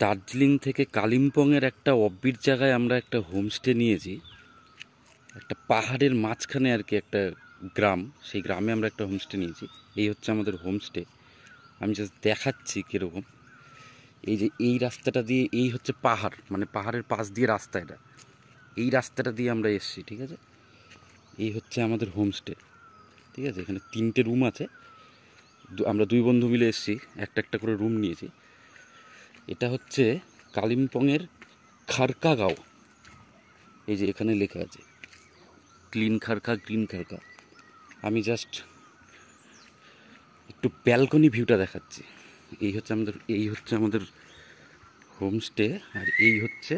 দার্জিলিং থেকে কালিম্পংয়ের একটা অব্বির জায়গায় আমরা একটা হোমস্টে নিয়েছি। একটা পাহাড়ের মাঝখানে আর কি একটা গ্রাম, সেই গ্রামে আমরা একটা হোমস্টে নিয়েছি। এই হচ্ছে আমাদের হোমস্টে। আমি জাস্ট দেখাচ্ছি কীরকম। এই যে এই রাস্তাটা দিয়ে, এই হচ্ছে পাহাড়, মানে পাহাড়ের পাশ দিয়ে রাস্তা এটা। এই রাস্তাটা দিয়ে আমরা এসেছি, ঠিক আছে। এই হচ্ছে আমাদের হোমস্টে, ঠিক আছে। এখানে 3টে রুম আছে। আমরা 2 বন্ধু মিলে এসেছি, একটা একটা করে রুম নিয়েছি। এটা হচ্ছে কালিম্পংয়ের খারকা গাঁও। এই যে এখানে লেখা আছে ক্লিন খারকা, গ্রিন খারকা। আমি জাস্ট একটু ব্যালকনি ভিউটা দেখাচ্ছি। এই হচ্ছে আমাদের হোমস্টে। আর এই হচ্ছে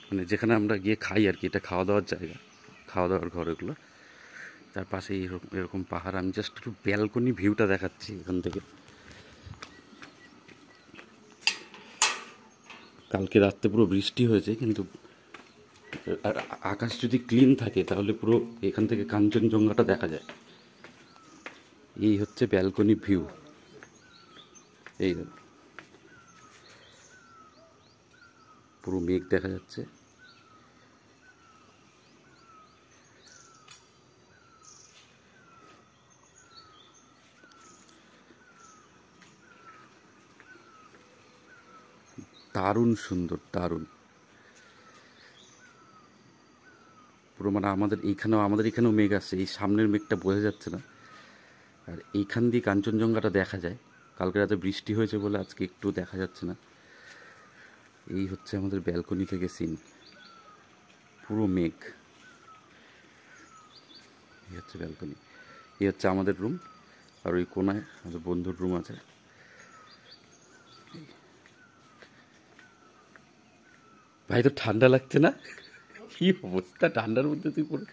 মানে যেখানে আমরা গিয়ে খাই আর কি, এটা খাওয়া দাওয়ার জায়গা, খাওয়া দাওয়ার ঘর এগুলো। তার পাশে এরকম পাহাড়। আমি জাস্ট একটু ব্যালকনি ভিউটা দেখাচ্ছি এখান থেকে। কালকে রাত্রে পুরো বৃষ্টি হয়েছে, কিন্তু আকাশ যদি ক্লিন থাকে তাহলে পুরো এখান থেকে কাঞ্চনজঙ্ঘাটা দেখা যায়। এই হচ্ছে ব্যালকনি ভিউ। এই পুরো মেঘ দেখা যাচ্ছে। দারুণ সুন্দর, দারুণ। পুরো মানে আমাদের এখানেও মেঘ আসছে, এই সামনের মেঘটা বোঝা যাচ্ছে না। আর এইখান দিয়ে কাঞ্চনজঙ্ঘাটা দেখা যায়। কালকে রাতে বৃষ্টি হয়েছে বলে আজকে একটু দেখা যাচ্ছে না। এই হচ্ছে আমাদের ব্যালকনি থেকে সিন, পুরো মেঘ। এই হচ্ছে ব্যালকনি, এই হচ্ছে আমাদের রুম। আর ওই কোনায় আমাদের বন্ধুর রুম আছে। ভাই তো ঠান্ডা লাগছে না? কি অবস্থা ঠান্ডার মধ্যে তুই পড়ে।